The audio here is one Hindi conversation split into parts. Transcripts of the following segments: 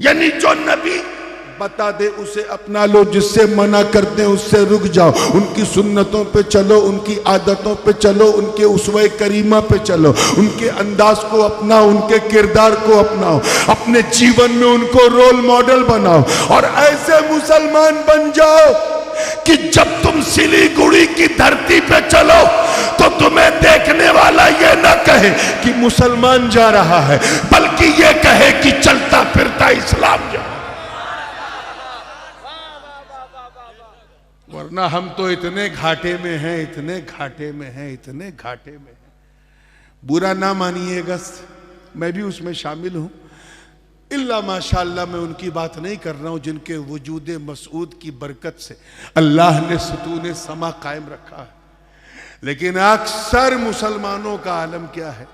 यानी जो नबी बता दे उसे अपना लो, जिससे मना कर दे उससे रुक जाओ, उनकी सुन्नतों पे चलो, उनकी आदतों पे चलो, उनके उसवे करीमा पे चलो, उनके अंदाज को अपनाओ, उनके किरदार को अपनाओ, अपने जीवन में उनको रोल मॉडल बनाओ और ऐसे मुसलमान बन जाओ कि जब तुम सिलीगुड़ी की धरती पे चलो तो तुम्हें देखने वाला ये ना कहे कि मुसलमान जा रहा है, बल्कि ये कहे कि चलता फिरता इस्लाम जा। वरना हम तो इतने घाटे में हैं, इतने घाटे में हैं, इतने घाटे में हैं। बुरा ना मानिएगा, मैं भी उसमें शामिल हूं। इल्ला माशाअल्लाह मैं उनकी बात नहीं कर रहा हूं जिनके वजूद मसूद की बरकत से अल्लाह ने सुतून समा कायम रखा है। लेकिन अक्सर मुसलमानों का आलम क्या है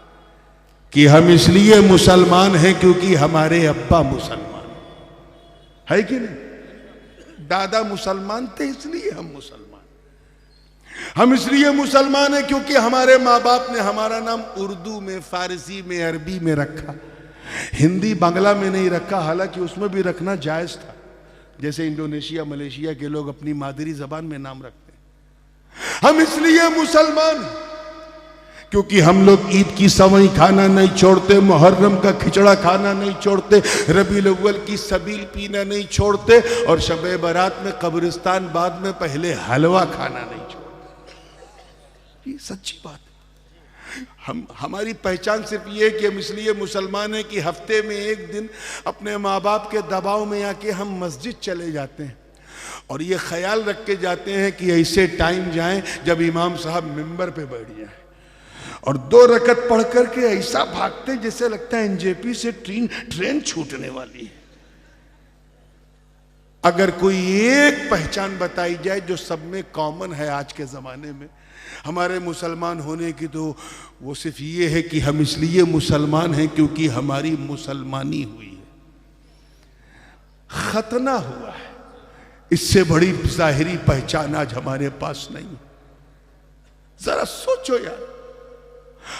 कि हम इसलिए मुसलमान हैं क्योंकि हमारे अब्बा मुसलमान है कि नहीं, दादा मुसलमान थे इसलिए हम मुसलमान। हम इसलिए मुसलमान हैं क्योंकि हमारे माँ बाप ने हमारा नाम उर्दू में, फारसी में, अरबी में रखा, हिंदी बांग्ला में नहीं रखा, हालांकि उसमें भी रखना जायज था। जैसे इंडोनेशिया मलेशिया के लोग अपनी मादरी जबान में नाम रखते हैं। हम इसलिए मुसलमान क्योंकि हम लोग ईद की सवई खाना नहीं छोड़ते, मुहर्रम का खिचड़ा खाना नहीं छोड़ते, रबीउल अव्वल की सबील पीना नहीं छोड़ते और शबे बारात में कब्रिस्तान बाद में पहले हलवा खाना नहीं छोड़ते। ये सच्ची बात है। हमारी पहचान सिर्फ ये कि हम इसलिए मुसलमान हैं कि हफ्ते में एक दिन अपने माँ बाप के दबाव में आके हम मस्जिद चले जाते हैं और ये ख्याल रख के जाते हैं कि ऐसे टाइम जाएं जब इमाम साहब मिंबर पे बैठ जाएं और 2 रकत पढ़ करके ऐसा भागते जैसे लगता है एनजेपी से ट्रेन छूटने वाली है। अगर कोई एक पहचान बताई जाए जो सब में कॉमन है आज के जमाने में हमारे मुसलमान होने की, तो वो सिर्फ ये है कि हम इसलिए मुसलमान हैं क्योंकि हमारी मुसलमानी हुई है, खतना हुआ है। इससे बड़ी जाहिरी पहचान आज हमारे पास नहीं। जरा सोचो यार,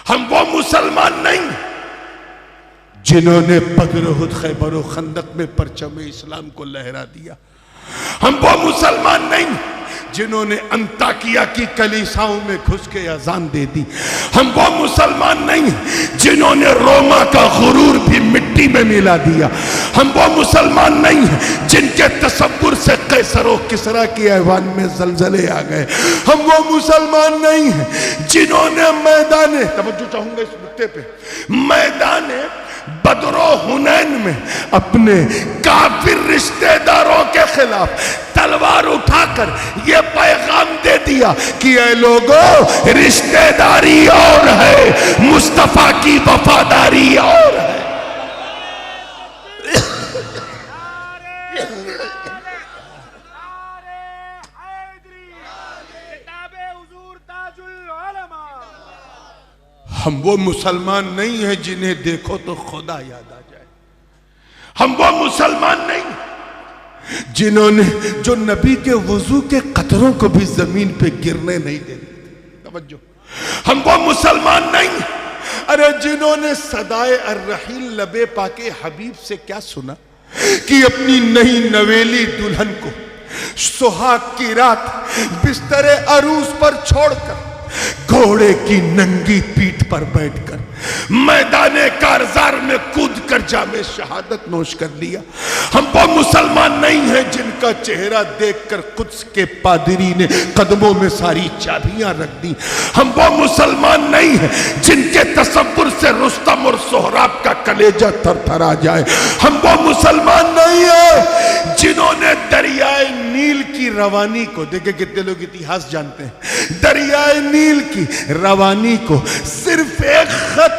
हम वो मुसलमान नहीं जिन्होंने बदर उहद खैबर और खंदक में परचम इस्लाम को लहरा दिया। हम वो मुसलमान नहीं जिन्होंने अंताकिया की कलीसाओं में घुस के अजान दे दी। हम वो मुसलमान नहीं जिन्होंने रोमा का गुरूर भी मिट्टी में मिला दिया। हम वो मुसलमान नहीं जिनके तसव्वुर से कैसर और किसरा के ऐवान में जलजले आ गए। हम वो मुसलमान नहीं जिन्होंने मैदान, तवज्जो चाहूंगा इस नुक्ते पे, मैदान बदरो हुनैन में अपने काफिर रिश्तेदारों के खिलाफ तलवार उठाकर ये पैगाम दे दिया कि ऐ लोगों, रिश्तेदारी और है, मुस्तफा की वफादारी और है। हम वो मुसलमान नहीं हैं जिन्हें देखो तो खुदा याद आ जाए। हम वो मुसलमान नहीं जिन्होंने, जो नबी के वुजू के कतरों को भी जमीन पे गिरने नहीं देते। तवज्जो, हम वो मुसलमान नहीं, अरे जिन्होंने सदाए अर्रहील लबे पाके हबीब से क्या सुना कि अपनी नई नवेली दुल्हन को सुहाग की रात बिस्तरे अरूस पर छोड़कर घोड़े की नंगी पीठ पर बैठकर मैदाने कारजार में कूद कर जामे शहादत नोश कर लिया। हम वो मुसलमान नहीं हैं जिनका चेहरा देखकर कुद्स के पादरी ने कदमों में सारी चाबियां रख दी। हम वो मुसलमान नहीं हैं जिनके तसव्वुर से रुस्तम और सोहराब का कलेजा थरथरा जाए। हम वो मुसलमान नहीं हैं जिन्होंने दरियाए नील की रवानी को, देखिए कितने लोग इतिहास जानते हैं, दरियाए नील की रवानी को सिर्फ एक खत,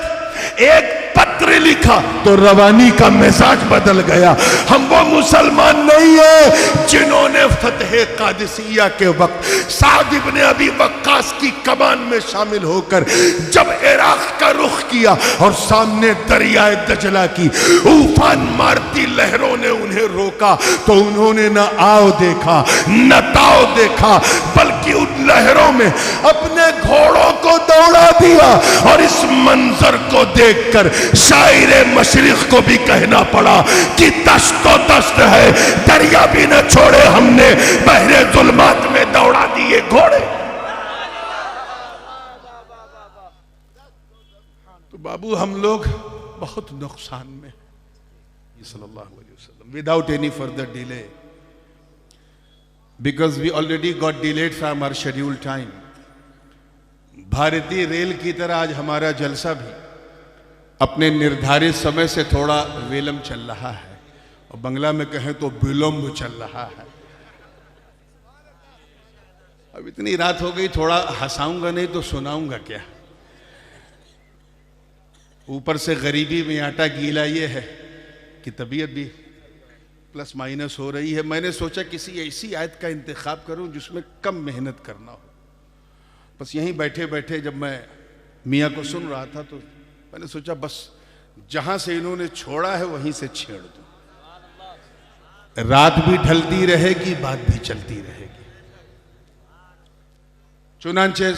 एक पत्र लिखा तो रवानी का मिजाज बदल गया। हम वो मुसलमान नहीं है जिन्होंने फतह कादिसिया के वक्त साद इब्ने अबी वक्कास की कमान में शामिल होकर जब इराक का रुख किया और सामने दरियाए दजला की उफान मारती लहरों ने उन्हें रोका तो उन्होंने न आओ देखा न ताओ देखा, बल्कि उन लहरों में अपने घोड़ों को को दौड़ा दिया। और इस मंजर को देखकर शायर मशरिक को भी कहना पड़ा कि दस्तो दस्त है, दरिया भी न छोड़े हमने, बहरे जुल्मात में दौड़ा दिए घोड़े। तो बाबू हम लोग बहुत नुकसान में, सल्लल्लाहु अलैहि वसल्लम, without any further delay, because we already got delayed from our schedule time. भारतीय रेल की तरह आज हमारा जलसा भी अपने निर्धारित समय से थोड़ा विलंब चल रहा है, और बंगला में कहें तो विलंब चल रहा है। अब इतनी रात हो गई, थोड़ा हंसाऊंगा नहीं तो सुनाऊंगा क्या। ऊपर से गरीबी में आटा गीला ये है कि तबीयत भी प्लस माइनस हो रही है। मैंने सोचा किसी ऐसी आयत का इंतखाब करूं जिसमें कम मेहनत करना हो। बस यहीं बैठे बैठे जब मैं मियाँ को सुन रहा था तो मैंने सोचा बस जहां से इन्होंने छोड़ा है वहीं से छेड़ दूं। रात भी ढलती रहेगी, बात भी चलती रहेगी। चुनांचे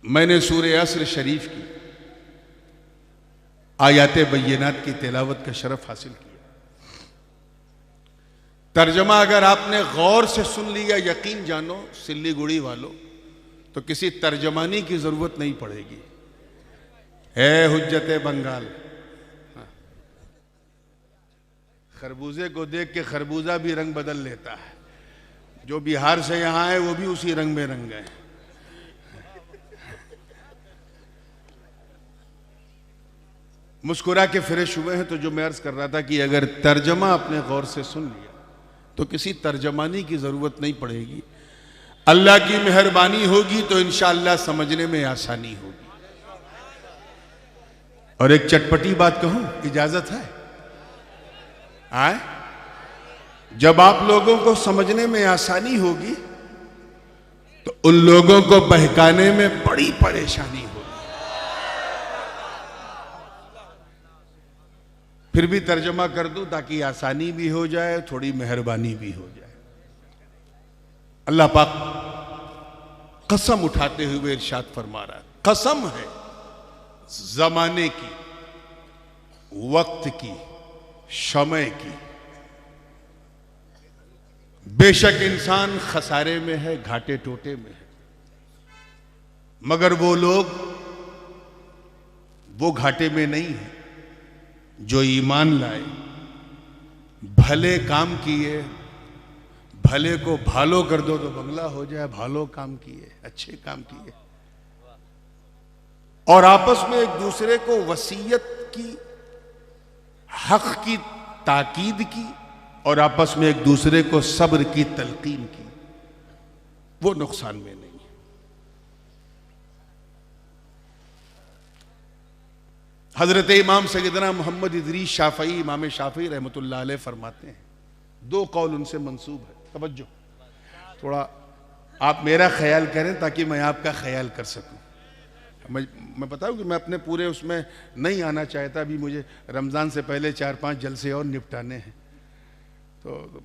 मैंने सूरे असर शरीफ की आयाते बय्यनात की तिलावत का शरफ हासिल किया। तर्जमा अगर आपने गौर से सुन लिया, यकीन जानो सिल्लीगुड़ी वालों, तो किसी तर्जमानी की जरूरत नहीं पड़ेगी। है हुज्जते बंगाल। खरबूजे को देख के खरबूजा भी रंग बदल लेता है। जो बिहार से यहां है वो भी उसी रंग में रंग गए। मुस्कुरा के फ्रेश हुए हैं। तो जो मैं अर्ज कर रहा था कि अगर तर्जमा अपने गौर से सुन लिया तो किसी तर्जमानी की जरूरत नहीं पड़ेगी। अल्लाह की मेहरबानी होगी तो इंशाअल्लाह समझने में आसानी होगी। और एक चटपटी बात कहूं, इजाजत है? आए, जब आप लोगों को समझने में आसानी होगी तो उन लोगों को बहकाने में बड़ी परेशानी होगी। फिर भी तर्जमा कर दूं ताकि आसानी भी हो जाए, थोड़ी मेहरबानी भी हो जाए। अल्लाह पाक कसम उठाते हुए इरशाद फरमा रहा है, कसम है जमाने की, वक्त की, समय की, बेशक इंसान खसारे में है, घाटे टोटे में है, मगर वो लोग वो घाटे में नहीं है जो ईमान लाए, भले काम किए। भले को भालो कर दो तो बंगला हो जाए। भालो काम किए, अच्छे काम किए, और आपस में एक दूसरे को वसीयत की, हक की ताकीद की, और आपस में एक दूसरे को सब्र की तलकीन की, वो नुकसान में नहीं। हजरत इमाम सैयदना मोहम्मद इदरीस शाफई, इमाम शाफई रहमतुल्लाह अलैह फरमाते हैं, दो कौल उनसे मंसूब है। तवज्जो, थोड़ा आप मेरा ख्याल करें ताकि मैं आपका ख्याल कर सकूं। मैं बताऊं कि मैं अपने पूरे उसमें नहीं आना चाहता। अभी मुझे रमज़ान से पहले 4-5 जलसे और निपटाने हैं, तो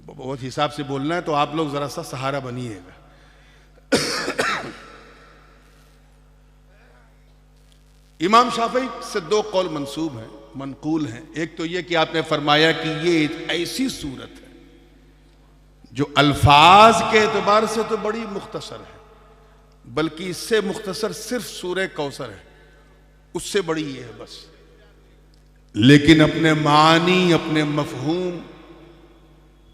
बहुत हिसाब से बोलना है। तो आप लोग ज़रा सा सहारा बनिएगा। इमाम शाफई से दो कौल मंसूब हैं, मनकूल हैं। एक तो यह कि आपने फरमाया कि ये एक ऐसी सूरत है जो अल्फाज के एतबार से तो बड़ी मुख्तसर है, बल्कि इससे मुख्तसर सिर्फ सूरह कौसर है, उससे बड़ी ये है बस। लेकिन अपने मानी, अपने मफहूम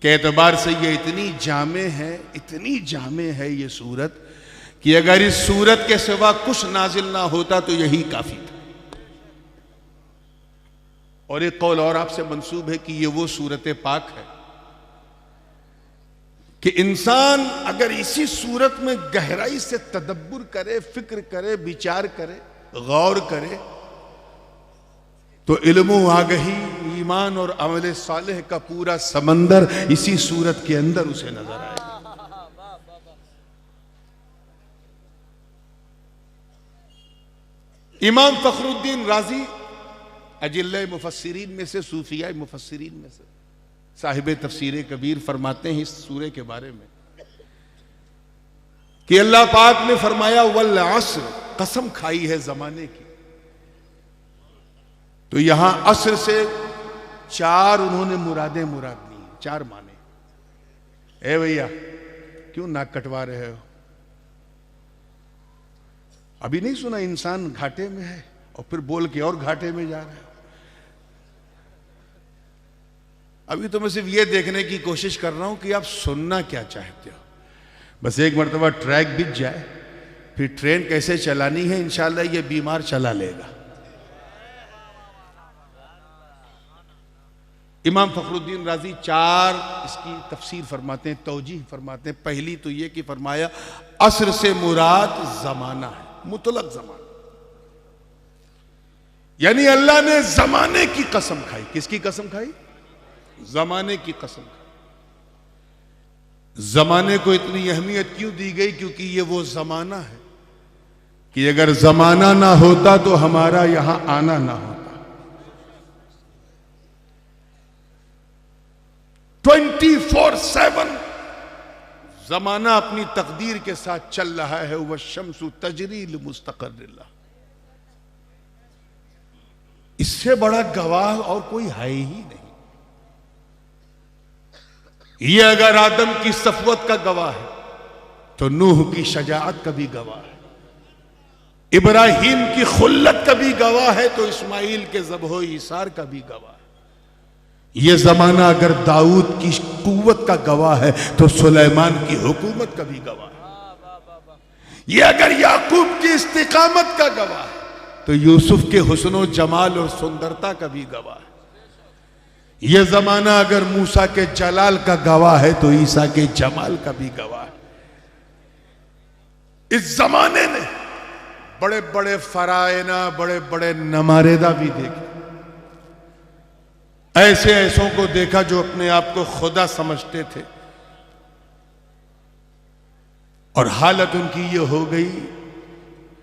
के एतबार से ये इतनी जामे है, इतनी जामे है ये सूरत कि अगर इस सूरत के सिवा कुछ नाजिल ना होता तो यही काफी था। और एक कौल और आपसे मंसूब है कि ये वो सूरत पाक है कि इंसान अगर इसी सूरत में गहराई से तदब्बुर करे, फिक्र करे, विचार करे, गौर करे, तो इल्म आगही, ईमान और अमल सालेह का पूरा समंदर इसी सूरत के अंदर उसे नजर आए। इमाम फखरुद्दीन राजी अजिल्ले मुफस्सिरीन में से, सूफिया मुफस्सिरीन में से, साहिब तफसीर कबीर फरमाते हैं इस सूरे के बारे में कि अल्लाह पाक ने फरमाया वल अस्र, कसम खाई है जमाने की। तो यहां अस्र से चार उन्होंने मुराद दी, चार माने। ए भैया क्यों नाक कटवा रहे हो? अभी नहीं सुना इंसान घाटे में है और फिर बोल के और घाटे में जा रहे हो? अभी तो मैं सिर्फ ये देखने की कोशिश कर रहा हूं कि आप सुनना क्या चाहते हो। बस एक मरतबा ट्रैक बिछ जाए, फिर ट्रेन कैसे चलानी है इंशाल्लाह ये बीमार चला लेगा। इमाम फखरुद्दीन राजी चार इसकी तफसीर फरमाते हैं, तौजीह फरमाते हैं। पहली तो ये कि फरमाया अस्र से मुराद जमाना है, मुतलक जमाना, यानी अल्लाह ने जमाने की कसम खाई। किसकी कसम खाई? जमाने की कसम खाई। जमाने को इतनी अहमियत क्यों दी गई? क्योंकि ये वो जमाना है कि अगर जमाना ना होता तो हमारा यहां आना ना होता। 24/7 जमाना अपनी तकदीर के साथ चल रहा है। वह शम्सु तजरील मुस्तक़र्रिल्लाह, इससे बड़ा गवाह और कोई है ही नहीं। ये अगर आदम की सफवत का गवाह है तो नूह की शजाअत का भी गवाह है। इब्राहिम की खुल्लत का भी गवाह है तो इस्माइल के ज़ब्हो ईसार का भी गवाह है। यह जमाना अगर दाऊद की कुव्वत का गवाह है तो सुलेमान की हुकूमत का भी गवाह है। यह अगर याकूब की इस्तिकामत का गवाह है तो यूसुफ के हुस्नो जमाल और सुंदरता का भी गवाह है। यह जमाना अगर मूसा के जलाल का गवाह है तो ईसा के जमाल का भी गवाह है। इस जमाने ने बड़े बड़े फरायना, बड़े बड़े नमारेदा भी देखे। ऐसे ऐसों को देखा जो अपने आप को खुदा समझते थे और हालत उनकी ये हो गई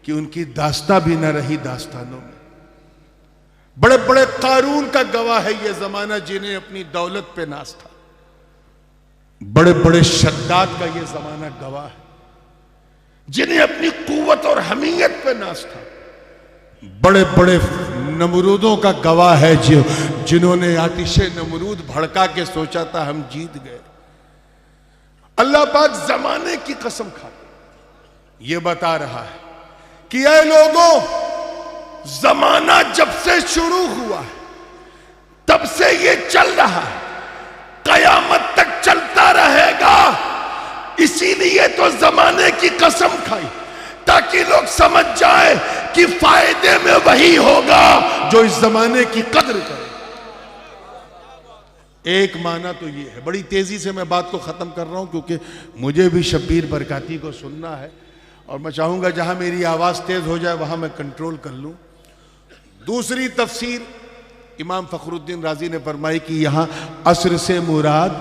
कि उनकी दास्तां भी न रही दास्तानों में। बड़े बड़े कारून का गवाह है यह जमाना, जिन्हें अपनी दौलत पे नाज था। बड़े बड़े शद्दाद का यह जमाना गवाह है, जिन्हें अपनी कुव्वत और हमीयत पे नाज था। बड़े बड़े नमरूदों का गवाह है जिन्होंने आतिशे नमरूद भड़का के सोचा था हम जीत गए। अल्लाह पाक जमाने की कसम खाकर यह बता रहा है कि ऐ लोगों, जमाना जब से शुरू हुआ है तब से ये चल रहा है, कयामत तक चलता रहेगा। इसीलिए तो जमाने की कसम खाई ताकि लोग समझ जाए कि फायदे में वही होगा जो इस जमाने की कद्र करे। एक माना तो ये है। बड़ी तेजी से मैं बात को खत्म कर रहा हूं क्योंकि मुझे भी शब्बीर बरकाती को सुनना है और मैं चाहूंगा जहां मेरी आवाज तेज हो जाए वहां मैं कंट्रोल कर लूं। दूसरी तफसीर इमाम फखरुद्दीन राजी ने फरमाई कि यहां अस्र से मुराद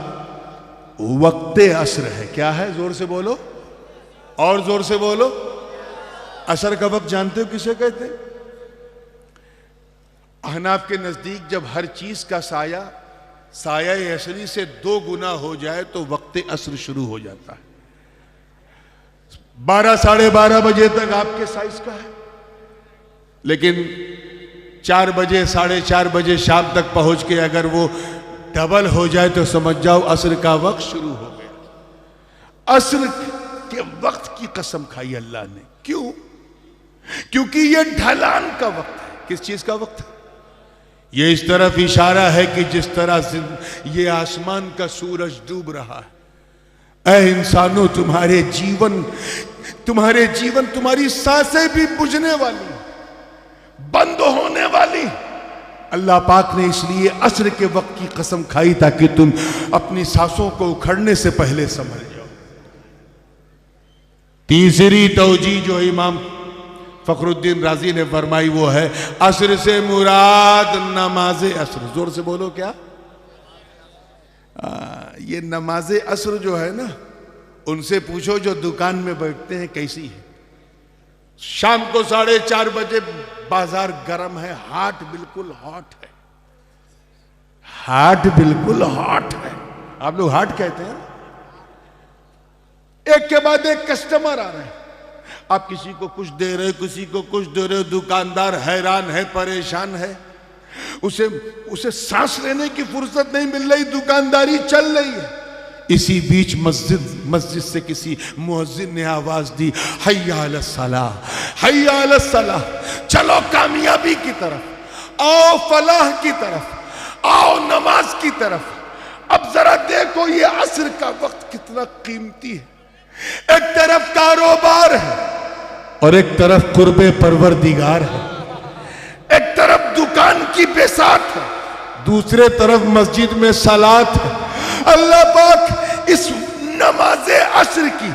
वक्ते अस्र है। क्या है? जोर से बोलो और जोर से बोलो। असर का वक्त जानते हो किसे कहते हैं? अहनाफ के नजदीक जब हर चीज का साया साया असली से 2 गुना हो जाए तो वक्ते अस्र शुरू हो जाता है। 12 साढ़े 12 बजे तक आपके साइज का है, लेकिन 4 बजे 4:30 बजे शाम तक पहुंच के अगर वो डबल हो जाए तो समझ जाओ असर का वक्त शुरू हो गया। असर के वक्त की कसम खाई अल्लाह ने। क्यों? क्योंकि ये ढलान का वक्त है। किस चीज का वक्त है? ये इस तरफ इशारा है कि जिस तरह ये आसमान का सूरज डूब रहा है, ऐ इंसानों तुम्हारे जीवन तुम्हारी सांसें भी बुझने वाली, बंद होने वाली। अल्लाह पाक ने इसलिए असर के वक्त की कसम खाई ताकि तुम अपनी सांसों को उखड़ने से पहले समझ जाओ। तीसरी तौजी जो इमाम फखरुद्दीन राजी ने फरमाई वो है असर से मुराद नमाजे असर। जोर से बोलो क्या? ये नमाजे असर जो है ना, उनसे पूछो जो दुकान में बैठते हैं कैसी है। शाम को 4:30 बजे बाजार गर्म है, हाट बिल्कुल हॉट है। हाट बिल्कुल हॉट है। आप लोग हाट कहते हैं? एक के बाद एक कस्टमर आ रहे हैं, आप किसी को कुछ दे रहे, किसी को कुछ दे रहे, दुकानदार हैरान है, परेशान है, उसे सांस लेने की फुर्सत नहीं मिल रही, दुकानदारी चल रही है। इसी बीच मस्जिद से किसी मुअज्जिन ने आवाज दी, हय्या अलस सलाह, हय्या अलस सलाह, चलो कामयाबी की तरफ, आओ फलाह की तरफ, आओ नमाज की तरफ। अब जरा देखो ये असर का वक्त कितना कीमती है। एक तरफ कारोबार है और एक तरफ कुर्बे परवरदिगार है, एक तरफ दुकान की बेसात है, दूसरे तरफ मस्जिद में सलात है। अल्लाह पाक इस नमाज़े असर की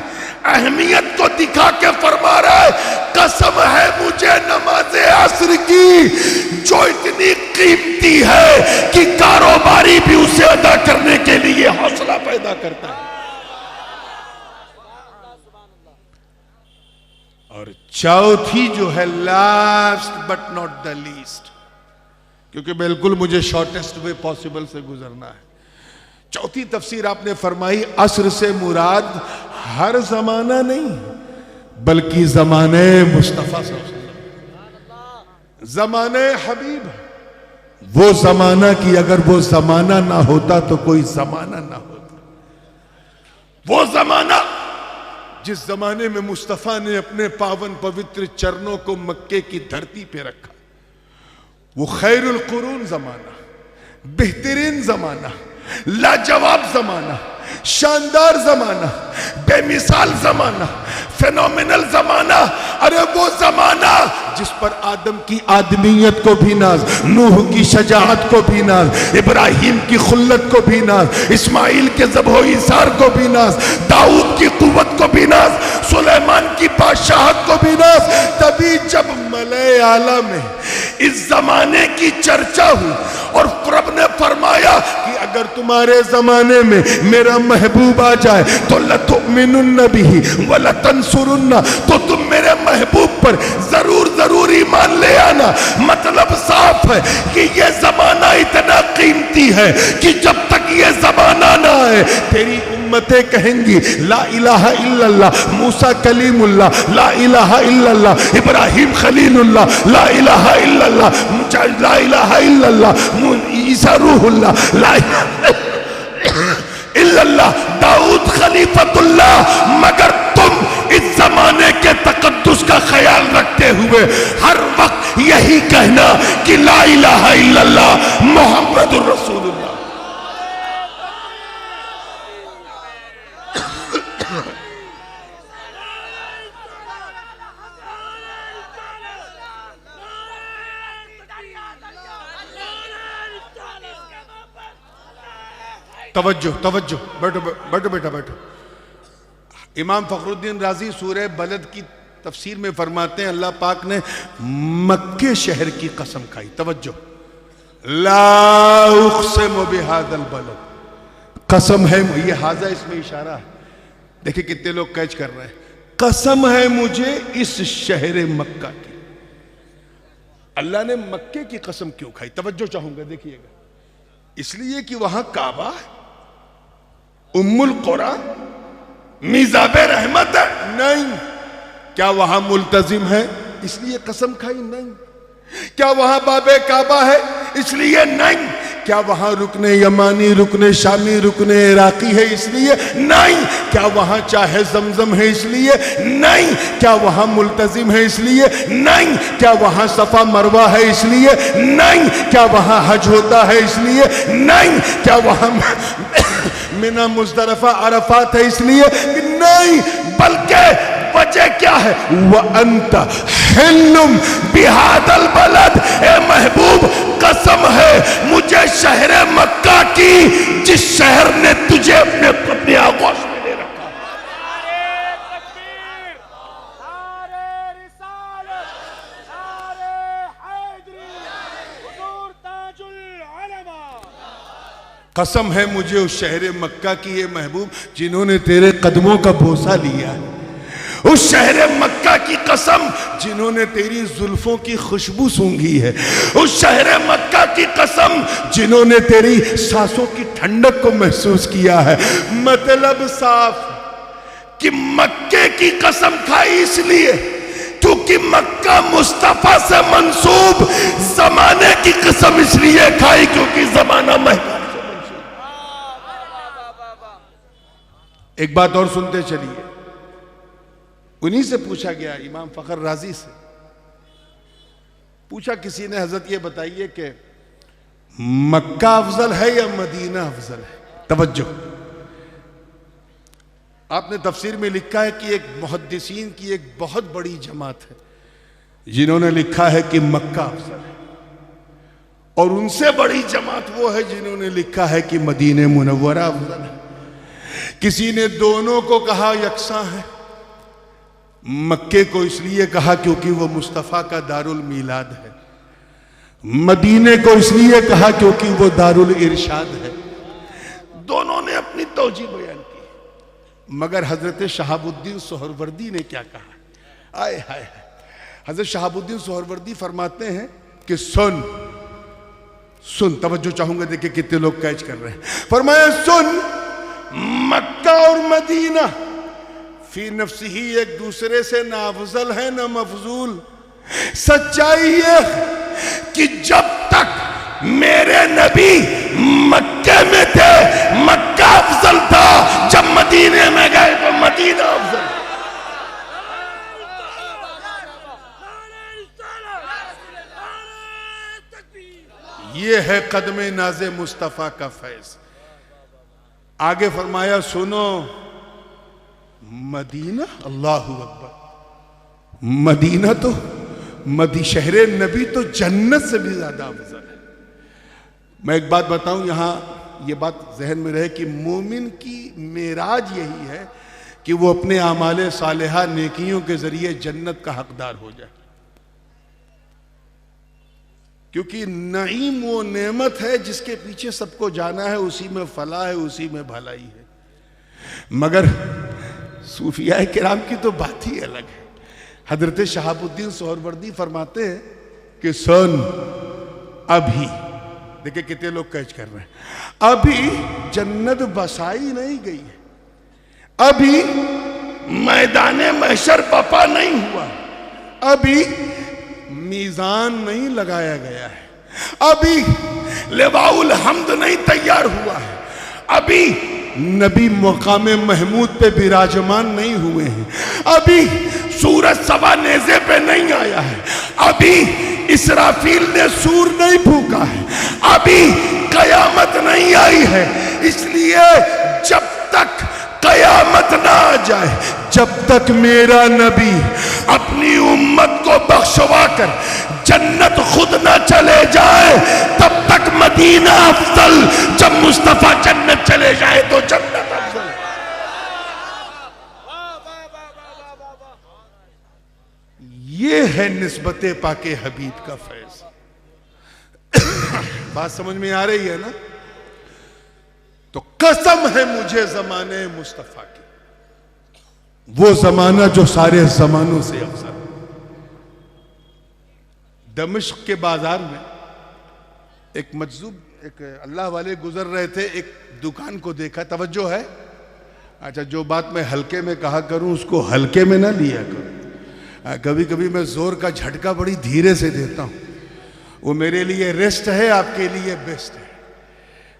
अहमियत को दिखा के फरमा रहा है, कसम है मुझे नमाज़े असर की, जो इतनी कीमती है कि कारोबारी भी उसे अदा करने के लिए हौसला पैदा करता है। और चौथी जो है, last but not the least, क्योंकि बिल्कुल मुझे शॉर्टेस्ट वे पॉसिबल से गुजरना है। चौथी तफसीर आपने फरमाई, असर से मुराद हर जमाना नहीं, बल्कि जमाने मुस्तफा जमाने हबीब, वो जमाना की अगर वो जमाना ना होता तो कोई जमाना ना होता। वो जमाना जिस जमाने में मुस्तफा ने अपने पावन पवित्र चरणों को मक्के की धरती पे रखा, वो खैरुल कुरून जमाना, बेहतरीन जमाना, लाजवाब जमाना, शानदार जमाना, बेमिसाल जमाना, फेनोमिनल जमाना। अरे वो जमाना जिस पर आदम की आदमियत को भी नाज, नूह की शजाअत को भी नाज, इब्राहिम की खुल्लत को भी नाज, इस्माइल के ज़ब्हो इसार को भी नाज, दाऊद की कुव्वत को भी नाज, सुलेमान की बादशाहत को भी नाज। तभी जब मले आला में इस जमाने की चर्चा हुई और रब ने फरमाया कि अगर तुम्हारे जमाने में मेरा महबूब आ जाए तो लतुमिनुन्न बिही व लतंसुरुन्ना, तो तुम मेरे महबूब पर जरूर ईमान ले आना। मतलब साफ है कि यह जमाना इतना कीमती है कि जब तक यह जमाना ना आए तेरी उम्मतें कहेंगी ला इलाहा इल्लल्लाह, मूसा कलीमुल्लाह ला इलाहा इल्लल्लाह, इब्राहिम खलीलुल्लाह ला इलाहा इल्लल्लाह, ला इलाहा इल्लल्लाह, ईसा रूहुल्लाह ला इल्लल्लाह, दाऊद खलीफतुल्लाह। मगर तुम इस जमाने के तकद्दुस का ख्याल रखते हुए हर वक्त यही कहना कि ला इलाहा इल्लल्लाह मुहम्मदुर रसूलुल्लाह। तवज्जो तवज्जो, बैठो बैठो बेटा बैठो। इमाम फखरुद्दीन राजी सूरह बलद की तफसीर में फरमाते हैं, अल्लाह पाक ने मक्के शहर की कसम खाई। तवज्जो, ला उक़सिमु बिहाज़ल बलद, कसम है, ये हाजा इसमें इशारा है, देखिए कितने लोग कैच कर रहे हैं। कसम है मुझे इस शहर मक्का की। अल्लाह ने मक्के की कसम क्यों खाई? तवज्जो चाहूंगा, देखिएगा। इसलिए कि वहां काबा है, उम्मुल कुरा, मिज़ाबे रहमत है? नहीं। क्या वहां मुल्तजिम है इसलिए कसम खाई? नहीं। क्या वहां बाबे काबा है इसलिए? नहीं। क्या वहां रुकने यमानी, रुकने शामी, रुकने इराकी है इसलिए? नहीं। क्या वहां चाहे जमजम है इसलिए? नहीं। क्या वहां मुल्तजिम है इसलिए? नहीं। क्या वहां सफा मरवा है इसलिए? नहीं। क्या वहां हज होता है इसलिए? नहीं। क्या वहां मिना मुज़दलिफ़ा अरफात है इसलिए? नहीं। बल्कि वजह क्या है? वह अंत हिल्लुम बिहादल बलद, ए महबूब कसम है मुझे शहर मक्का की जिस शहर ने तुझे अपने आगोश में ले रखा। कसम है मुझे उस शहर मक्का की, ये महबूब जिन्होंने तेरे कदमों का बोसा लिया है। उस शहर मक्का की कसम जिन्होंने तेरी जुल्फों की खुशबू सूंघी है। उस शहर मक्का की कसम जिन्होंने तेरी सांसों की ठंडक को महसूस किया है। मतलब साफ कि मक्के की कसम खाई इसलिए क्योंकि मक्का मुस्तफा से मंसूब, जमाने की कसम इसलिए खाई क्योंकि जमाना महबूब से मंसूब। एक बात और सुनते चलिए, उन्हीं से पूछा गया, इमाम फखर राजी से पूछा किसी ने, हजरत ये बताइए कि मक्का अफजल है या मदीना अफजल है? तवज्जो, आपने तफसीर में लिखा है कि एक मुहद्दिसीन की एक बहुत बड़ी जमात है जिन्होंने लिखा है कि मक्का अफजल है, और उनसे बड़ी जमात वो है जिन्होंने लिखा है कि मदीने मुनव्वरा अफजल है। किसी ने दोनों को कहा यकसा है, मक्के को इसलिए कहा क्योंकि वो मुस्तफ़ा का दारुल मीलाद है, मदीने को इसलिए कहा क्योंकि वो दारुल इरशाद है। दोनों ने अपनी तौजी बयान की, मगर हजरत शहाबुद्दीन सोहरवर्दी ने क्या कहा? आए हाय, हजरत शहाबुद्दीन सोहरवर्दी फरमाते हैं कि सुन सुन, तवज्जो चाहूंगा, देखिए कितने लोग कैच कर रहे हैं। फरमाया सुन, मक्का और मदीना फी नफ्सिही एक दूसरे से ना अफजल है ना मफजूल। सच्चाई ये कि जब तक मेरे नबी मक्के में थे मक्का अफजल था, जब मदीने में गए तो मदीना अफजल। ये है कदमे नाज़े मुस्तफ़ा का फैज़। आगे फरमाया सुनो, मदीना, अल्लाहु अकबर, मदीना तो शहरे नबी तो जन्नत से भी ज्यादा अफजल है। मैं एक बात बताऊं, यहां ये बात जहन में रहे कि मोमिन की मेराज यही है कि वो अपने आमाले सालेहा नेकियों के जरिए जन्नत का हकदार हो जाए, क्योंकि नईम वो नेमत है जिसके पीछे सबको जाना है, उसी में फलाह है, उसी में भलाई है। मगर सूफिया किराम की तो बात ही अलग है। हजरत शहाबुद्दीन सोहरवर्दी फरमाते हैं कि सुन, अभी देखिए कितने लोग कैच कर रहे हैं, अभी जन्नत बसाई नहीं गई है, अभी मैदान महशर बपा नहीं हुआ, अभी मीजान नहीं लगाया गया है, अभी लिवाउल हम्द नहीं तैयार हुआ है, अभी नबी मकाम महमूद पे विराजमान नहीं हुए हैं, अभी सूरज सवा नेज़े पे नहीं आया है, अभी इसराफील ने सूर नहीं फूका है, अभी कयामत नहीं आई है। इसलिए जब तक कयामत ना आ जाए, जब तक मेरा नबी अपनी उम्मत को बख्शवा कर जन्नत खुद ना चले जाए, तब तक मदीना अफजल, जब मुस्तफा जन्नत चले जाए तो जन्नत अफजल। ये है निस्बते पाके हबीब का फैज। बात समझ में आ रही है ना? तो कसम है मुझे जमाने मुस्तफा की, वो जमाना जो सारे जमानों से अफजल। दमिश्क के बाजार में एक मजजूब, एक अल्लाह वाले गुजर रहे थे, एक दुकान को देखा, तवज्जो है, अच्छा जो बात मैं हल्के में कहा करूं उसको हल्के में ना लिया करूं। कभी कभी मैं जोर का झटका बड़ी धीरे से देता हूं, वो मेरे लिए रेस्ट है, आपके लिए बेस्ट है।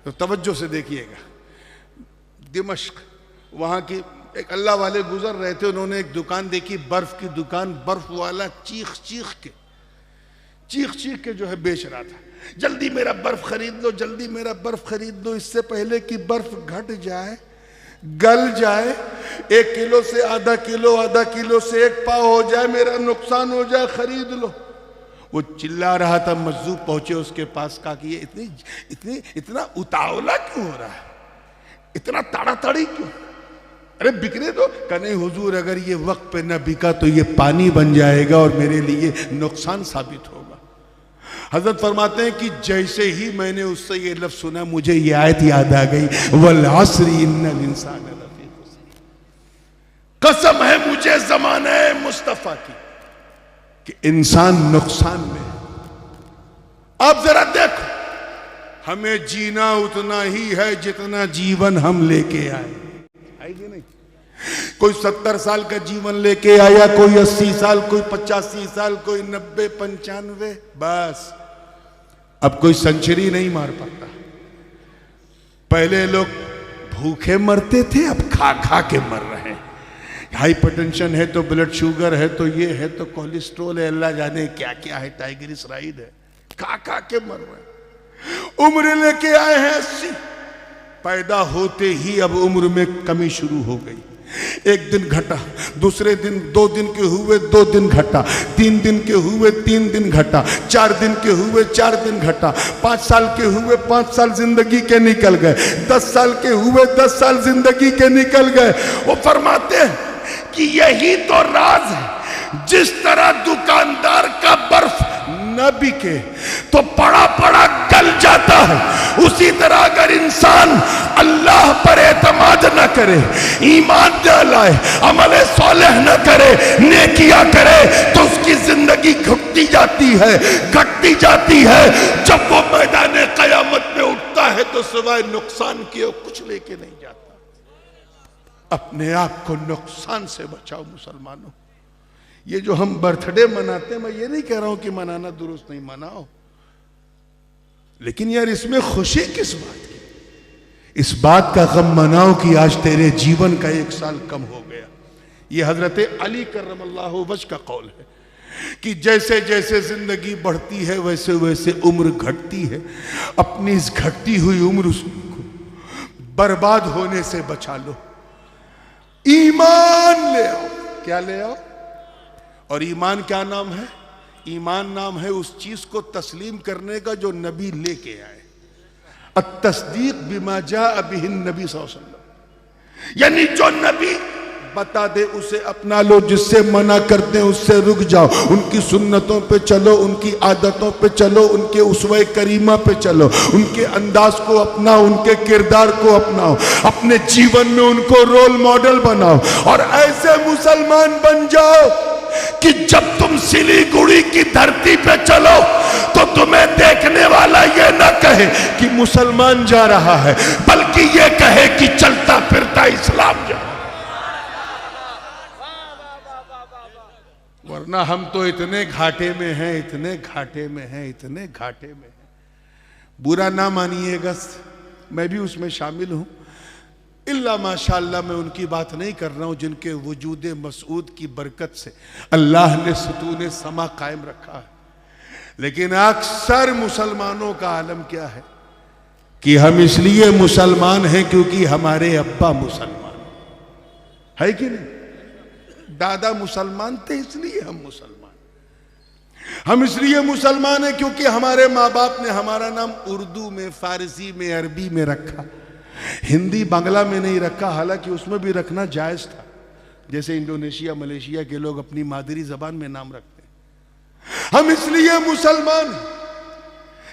तो तवज्जो से देखिएगा, दिमश्क, वहां की एक अल्लाह वाले गुजर रहे थे, उन्होंने एक दुकान देखी, बर्फ की दुकान, बर्फ वाला चीख चीख के जो है बेच रहा था, जल्दी मेरा बर्फ खरीद लो, जल्दी मेरा बर्फ खरीद लो, इससे पहले कि बर्फ घट जाए, गल जाए, 1 किलो से आधा किलो, आधा किलो से 1 पाव हो जाए, मेरा नुकसान हो जाए, खरीद लो। वो चिल्ला रहा था, मजदूर पहुंचे उसके पास, कहा कि ये इतना उतावला क्यों हो रहा है, इतना ताड़ाताड़ी क्यों, अरे बिकने दो। कहा नहीं हुजूर, अगर ये वक्त पे न बिका तो ये पानी बन जाएगा और मेरे लिए नुकसान साबित होगा। हजरत फरमाते हैं कि जैसे ही मैंने उससे ये लफ्ज सुना, मुझे ये आयत याद आ गई, वल अस्री इन्नल इंसान लफी खुस्र। कसम है मुझे ज़माने मुस्तफ़ा की कि इंसान नुकसान में। अब जरा देखो, हमें जीना उतना ही है जितना जीवन हम लेके आए, है कि नहीं? कोई 70 साल का जीवन लेके आया, कोई 80 साल, कोई 85 साल, कोई 90, 95, बस अब कोई सेंचुरी नहीं मार पाता। पहले लोग भूखे मरते थे, अब खा खा के मर रहे हैं। हाइपरटेंशन है तो ब्लड शुगर है तो ये है तो कोलेस्ट्रॉल है, अल्लाह जाने क्या क्या है, ट्राइग्लिसराइड है, खा खा के मर रहे हैं। उम्र लेके आए हैं 80, पैदा होते ही अब उम्र में कमी शुरू हो गई। एक दिन घटा, दूसरे दिन 2 दिन के हुए 2 दिन घटा, 3 दिन के हुए 3 दिन घटा, 4 दिन के हुए 4 दिन घटा, 5 साल के हुए 5 साल जिंदगी के निकल गए, 10 साल के हुए 10 साल जिंदगी के निकल गए। वो फरमाते हैं कि यही तो राज है, जिस तरह दुकानदार का बर्फ न बिके तो पड़ा पड़ा गल जाता है, उसी तरह अगर इंसान अल्लाह पर एतमाद न करे, ईमान न लाए, अमले सोलेह न करे, नेकियां करे, तो उसकी जिंदगी घटती जाती है, घटती जाती है। जब वो मैदान कयामत में उठता है तो सिवाय नुकसान किए कुछ लेके नहीं जाता। अपने आप को नुकसान से बचाओ मुसलमानों। ये जो हम बर्थडे मनाते हैं, मैं ये नहीं कह रहा हूं कि मनाना दुरुस्त नहीं, मनाओ, लेकिन यार इसमें खुशी किस बात की? इस बात का गम मनाओ कि आज तेरे जीवन का 1 साल कम हो गया। ये हजरत अली करमल्लाहु वजह का कौल है कि जैसे जैसे जिंदगी बढ़ती है वैसे वैसे उम्र घटती है। अपनी इस घटती हुई उम्र को बर्बाद होने से बचा लो। ईमान ले आओ। क्या ले आओ? और ईमान क्या नाम है? ईमान नाम है उस चीज को तस्लीम करने का जो नबी लेके आए। अत-तस्दीक बिमा जाअ बिही नबी सल्लल्लाहु अलैहि वसल्लम, यानी जो नबी बता दे उसे अपना लो, जिससे मना करते हैं उससे रुक जाओ, उनकी सुन्नतों पे चलो, उनकी आदतों पे चलो, उनके उसवे करीमा पे चलो, उनके अंदाज को अपनाओ, उनके किरदार को अपनाओ, अपने जीवन में उनको रोल मॉडल बनाओ और ऐसे मुसलमान बन जाओ कि जब तुम सिलीगुड़ी की धरती पे चलो तो तुम्हें देखने वाला ये ना कहे कि मुसलमान जा रहा है, बल्कि ये कहे कि चलता फिरता इस्लाम जा। वरना हम तो इतने घाटे में हैं, इतने घाटे में हैं, इतने घाटे में हैं। बुरा ना मानिएगा, मैं भी उसमें शामिल हूं। इल्ला माशाअल्लाह मैं उनकी बात नहीं कर रहा हूं जिनके वजूद मसूद की बरकत से अल्लाह ने सुतून समा कायम रखा है। लेकिन अक्सर मुसलमानों का आलम क्या है कि हम इसलिए मुसलमान हैं क्योंकि हमारे अब्बा मुसलमान है कि नहीं, दादा मुसलमान थे इसलिए हम मुसलमान। हम इसलिए मुसलमान हैं क्योंकि हमारे माँ बाप ने हमारा नाम उर्दू में, फारसी में, अरबी में रखा, हिंदी बांग्ला में नहीं रखा, हालांकि उसमें भी रखना जायज था। जैसे इंडोनेशिया मलेशिया के लोग अपनी मादरी जबान में नाम रखते हैं। हम इसलिए मुसलमान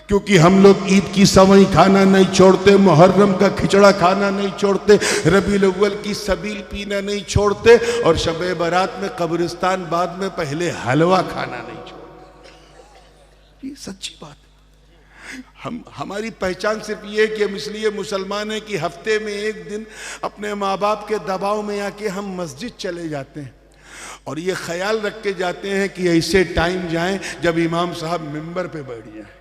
क्योंकि हम लोग ईद की सवई खाना नहीं छोड़ते, मुहर्रम का खिचड़ा खाना नहीं छोड़ते, रबीउल अव्वल की सबील पीना नहीं छोड़ते और शबे बारात में कब्रिस्तान बाद में पहले हलवा खाना नहीं छोड़ते। ये सच्ची बात है। हमारी पहचान सिर्फ ये कि हम इसलिए मुसलमान हैं कि हफ्ते में 1 दिन अपने माँ बाप के दबाव में आके हम मस्जिद चले जाते हैं और ये ख्याल रख के जाते हैं कि ऐसे टाइम जाएं जब इमाम साहब मिंबर पे बैठ जाएं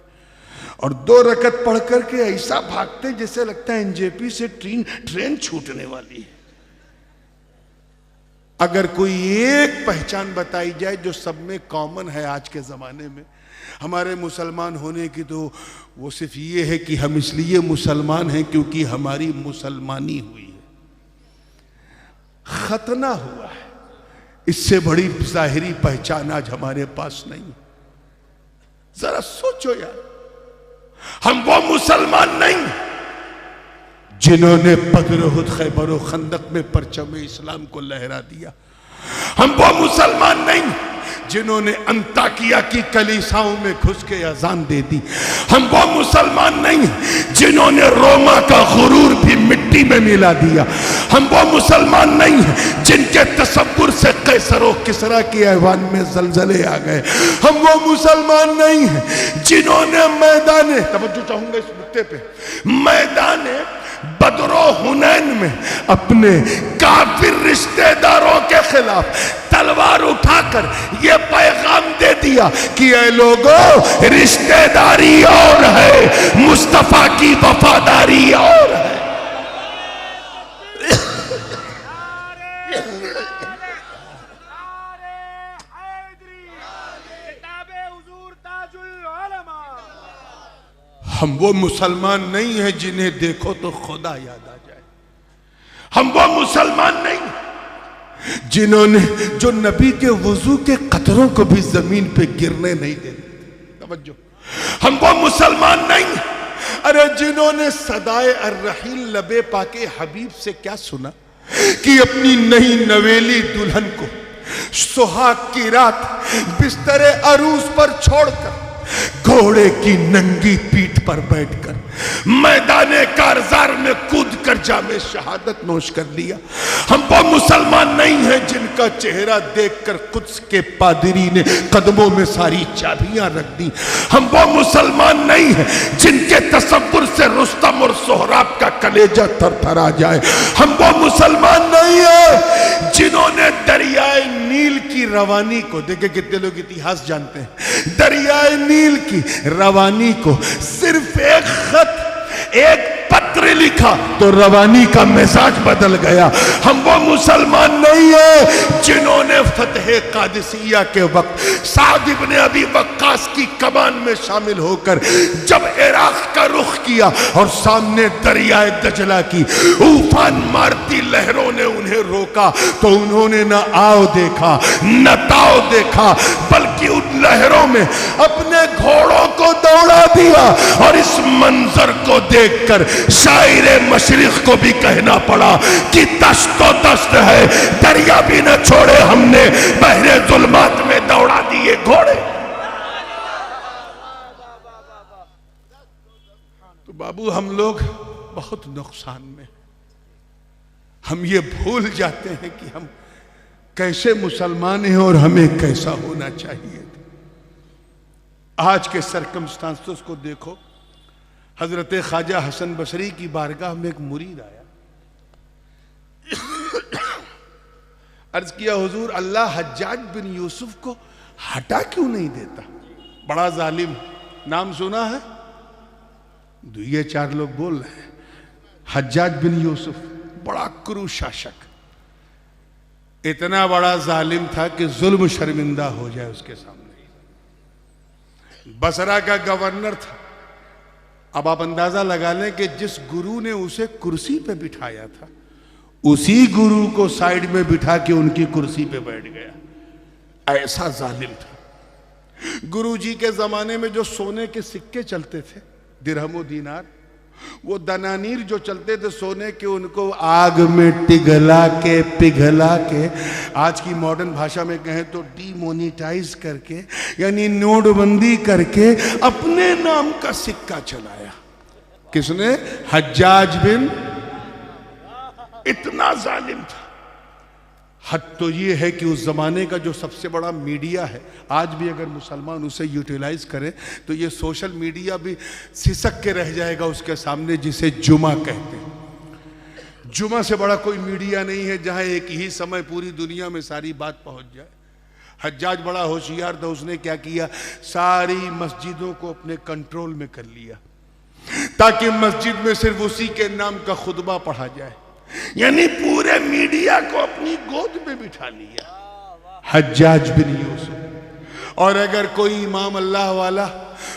और 2 रकत पढ़ करके ऐसा भागते जैसे लगता है एनजेपी से ट्रेन छूटने वाली है। अगर कोई एक पहचान बताई जाए जो सब में कॉमन है आज के जमाने में हमारे मुसलमान होने की, तो वो सिर्फ ये है कि हम इसलिए मुसलमान हैं क्योंकि हमारी मुसलमानी हुई है, खतना हुआ है। इससे बड़ी जाहिरी पहचान आज हमारे पास नहीं। जरा सोचो यार, हम वो मुसलमान नहीं जिन्होंने बद्र, उहद, खैबर और खंदक में परचम इस्लाम को लहरा दिया। हम वो मुसलमान नहीं जिन्होंने अंताकिया की कलीसाओं में घुस के अजान दे दी। हम वो मुसलमान नहीं जिन्होंने रोमा का गुरूर भी मिट्टी में मिला दिया। हम वो मुसलमान नहीं जिनके तसव्वुर से कैसर और किसरा के ऐवान में जलजले आ गए। हम वो मुसलमान नहीं जिन्होंने मैदान, तवज्जो चाहूंगा इस नुक्ते पे, मैदान बदरो हुनैन में अपने काफिर रिश्तेदारों के खिलाफ तलवार उठाकर ये पैगाम दे दिया कि ऐ लोगों, रिश्तेदारी और है, मुस्तफा की वफादारी और है। हम वो मुसलमान नहीं हैं जिन्हें देखो तो खुदा याद आ जाए। हम वो मुसलमान नहीं जिन्होंने, जो नबी के वुजू के कतरों को भी जमीन पे गिरने नहीं देते। तवज्जो, हम वो मुसलमान नहीं, अरे जिन्होंने सदाए अर्रहील लबे पाके हबीब से क्या सुना कि अपनी नई नवेली दुल्हन को सुहाग की रात बिस्तरे अरूस पर छोड़कर घोड़े की नंगी पीठ पर बैठकर मैदाने कारजार में कूद कर जामे शहादत नोश कर लिया। हम वो मुसलमान नहीं हैं जिनका चेहरा देखकर कुद्स के पादरी ने कदमों में सारी चाबियां रख दी। हम वो मुसलमान नहीं हैं जिनके तसव्वुर से रुस्तम और सोहराब का कलेजा थरथरा जाए। हम वो मुसलमान नहीं हैं जिन्होंने दरियाए नील की रवानी को, देखे कितने लोग इतिहास जानते हैं, दरियाए नील की रवानी को सिर्फ एक खत, एक पत्र लिखा तो रवानी का मिजाज बदल गया। हम वो मुसलमान नहीं है जिन्होंने फतह कादिसिया के वक्त साद इब्न अबी वक्कास की कमान में शामिल होकर जब इराक का रुख किया और सामने दरियाए दजला की उफान मारती लहरों ने उन्हें रोका तो उन्होंने न आओ देखा न ताओ देखा, बल्कि उन लहरों में अपने घोड़ों को दौड़ा दिया। और इस मंजर को देखकर शायरे मशरिक को भी कहना पड़ा कि दश्तो दस्त है, दरिया भी न छोड़े हमने, बहरे जुल्मात में दौड़ा दिए घोड़े। तो बाबू हम लोग बहुत नुकसान में, हम ये भूल जाते हैं कि हम कैसे मुसलमान हैं और हमें कैसा होना चाहिए। आज के सर्कमस्टांसेस को देखो। हजरत ख्वाजा हसन बसरी की बारगाह में एक मुरीद आया, अर्ज किया हुजूर अल्लाह हज्जाज बिन यूसुफ को हटा क्यों नहीं देता, बड़ा जालिम, नाम सुना है? ये चार लोग बोल रहे हैं। हज्जाज बिन यूसुफ बड़ा क्रूर शासक, इतना बड़ा जालिम था कि जुल्म शर्मिंदा हो जाए उसके सामने। बसरा का गवर्नर था। अब आप अंदाजा लगा लें कि जिस गुरु ने उसे कुर्सी पे बिठाया था उसी गुरु को साइड में बिठा के उनकी कुर्सी पे बैठ गया। ऐसा जालिम था। गुरु जी के जमाने में जो सोने के सिक्के चलते थे, दिरहम दीनार, वो दनानीर जो चलते थे सोने के, उनको आग में पिघला के आज की मॉडर्न भाषा में कहें तो डीमोनेटाइज करके, यानी नोटबंदी करके अपने नाम का सिक्का चलाया। किसने? हज्जाज बिन। इतना जालिम था। हद तो ये है कि उस जमाने का जो सबसे बड़ा मीडिया है, आज भी अगर मुसलमान उसे यूटिलाइज करें तो ये सोशल मीडिया भी सिसक के रह जाएगा उसके सामने, जिसे जुमा कहते हैं। जुमा से बड़ा कोई मीडिया नहीं है जहां एक ही समय पूरी दुनिया में सारी बात पहुंच जाए। हज्जाज बड़ा होशियार था। उसने क्या किया, सारी मस्जिदों को अपने कंट्रोल में कर लिया ताकि मस्जिद में सिर्फ उसी के नाम का खुतबा पढ़ा जाए, यानी पूरे मीडिया को अपनी गोद में बिठा लिया हज्जाज बिन यूसुफ। और अगर कोई इमाम अल्लाह वाला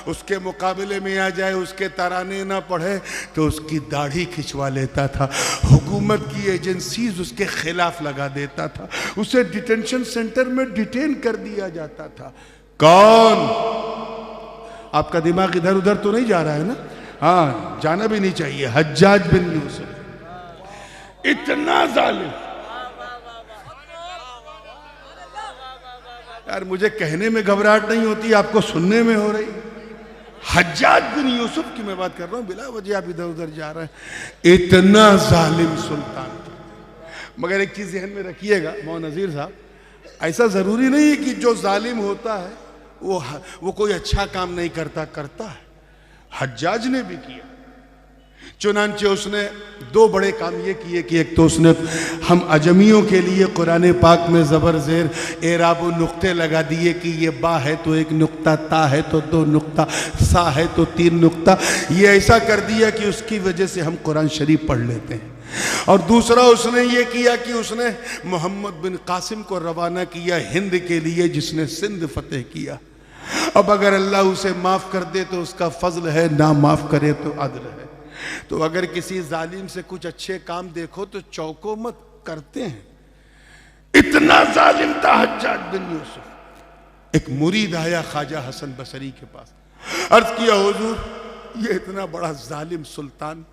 उसके मुकाबले में आ जाए, उसके तराने ना पढ़े तो उसकी दाढ़ी खिंचवा लेता था। हुकूमत की एजेंसीज उसके खिलाफ लगा देता था। उसे डिटेंशन सेंटर में डिटेन कर दिया जाता था। कौन? आपका दिमाग इधर उधर तो नहीं जा रहा है ना? हाँ, जाना भी नहीं चाहिए। हज्जाज बिन यूसुफ इतना जालिम। यार मुझे कहने में घबराहट नहीं होती, आपको सुनने में हो रही। हज्जाज बिन यूसुफ की मैं बात कर रहा हूं, बिला वजह आप इधर उधर जा रहे हैं। इतना जालिम सुल्तान था। मगर एक चीज ध्यान में रखिएगा मौलाना नजीर साहब, ऐसा जरूरी नहीं है कि जो जालिम होता है वो कोई अच्छा काम नहीं करता है। हज्जाज ने भी किया। चुनांचे उसने दो बड़े काम ये किए कि एक तो उसने हम अजमियों के लिए कुरान पाक में ज़बर ज़ेर एराब नुक्ते लगा दिए कि ये बा है तो एक नुक्ता, ता है तो दो नुक्ता, सा है तो तीन नुक्ता। ये ऐसा कर दिया कि उसकी वजह से हम कुरान शरीफ पढ़ लेते हैं। और दूसरा उसने ये किया कि उसने मोहम्मद बिन कासिम को रवाना किया हिंद के लिए, जिसने सिंध फतेह किया। अब अगर अल्लाह उसे माफ़ कर दे तो उसका फजल है, ना माफ़ करे तो अदल है। तो अगर किसी जालिम से कुछ अच्छे काम देखो तो चौको मत करते हैं। इतना जालिम था हज्जाज बिन यूसुफ। एक मुरीद आया ख्वाजा हसन बसरी के पास, अर्ज किया हुजूर ये इतना बड़ा जालिम सुल्तान,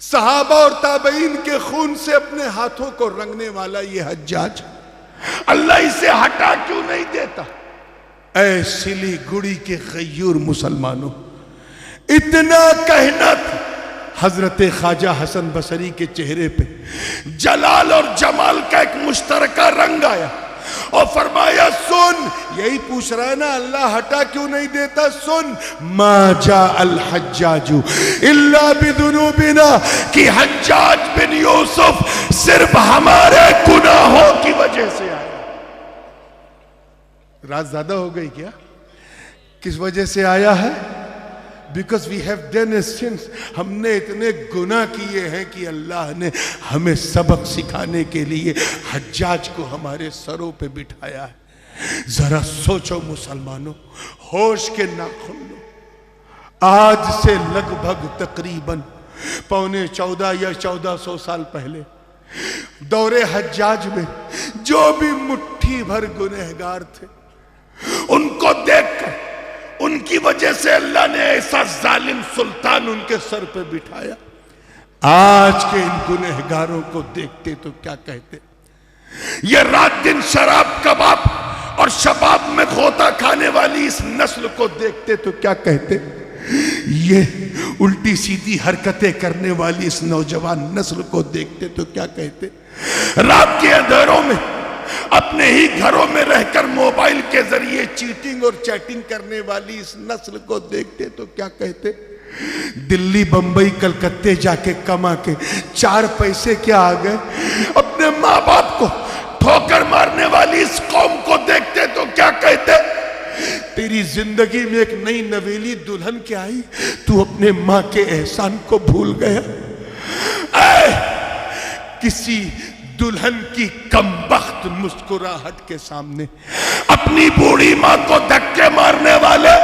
सहाबा और ताबईन के खून से अपने हाथों को रंगने वाला ये हज्जाज, अल्लाह इसे हटा क्यों नहीं देता? ऐ सिलीगुड़ी के गयूर मुसलमानों, इतना कहना था। हजरत ख्वाजा हसन बसरी के चेहरे पे जलाल और जमाल का एक मुश्तरका रंग आया और फरमाया सुन, यही पूछ रहा है ना अल्लाह हटा क्यों नहीं देता? सुन, मा जा अल हज्जाजु इल्ला बिदुनूबिना, कि हज्जाज बिन यूसुफ सिर्फ हमारे गुनाहों की वजह से आया। रात ज्यादा हो गई क्या? किस वजह से आया है? Because we have done sins, हमने इतने गुनाह किए हैं कि अल्लाह ने हमें सबक सिखाने के लिए हज्जाज को हमारे सरों पे बिठाया है। जरा सोचो मुसलमानों, होश के नाखुन लो। आज से लगभग तकरीबन 14.25 या 1400 साल पहले दौरे हज्जाज में जो भी मुट्ठी भर गुनहगार थे, उनको देखकर उनकी वजह से अल्लाह ने ऐसा जालिम सुल्तान उनके सर पे बिठाया। आज के इन गुनहगारों को देखते तो क्या कहते? ये रात दिन शराब कबाब और शबाब में खोता खाने वाली इस नस्ल को देखते तो क्या कहते? ये उल्टी सीधी हरकतें करने वाली इस नौजवान नस्ल को देखते तो क्या कहते? रात के अंधेरों में अपने ही घरों में रहकर मोबाइल के जरिए चीटिंग और चैटिंग करने वाली इस नस्ल को देखते तो क्या कहते? दिल्ली बंबई कलकत्ते जाके कमा के 4 पैसे क्या आ गए, अपने माँ बाप को ठोकर मारने वाली इस कौम को देखते तो क्या कहते? तेरी जिंदगी में एक नई नवेली दुल्हन क्या आई, तू अपने माँ के एहसान को भूल गया। किसी दुल्हन की कमबख्त मुस्कुराहट के सामने अपनी बूढ़ी मां को धक्के मारने वाले,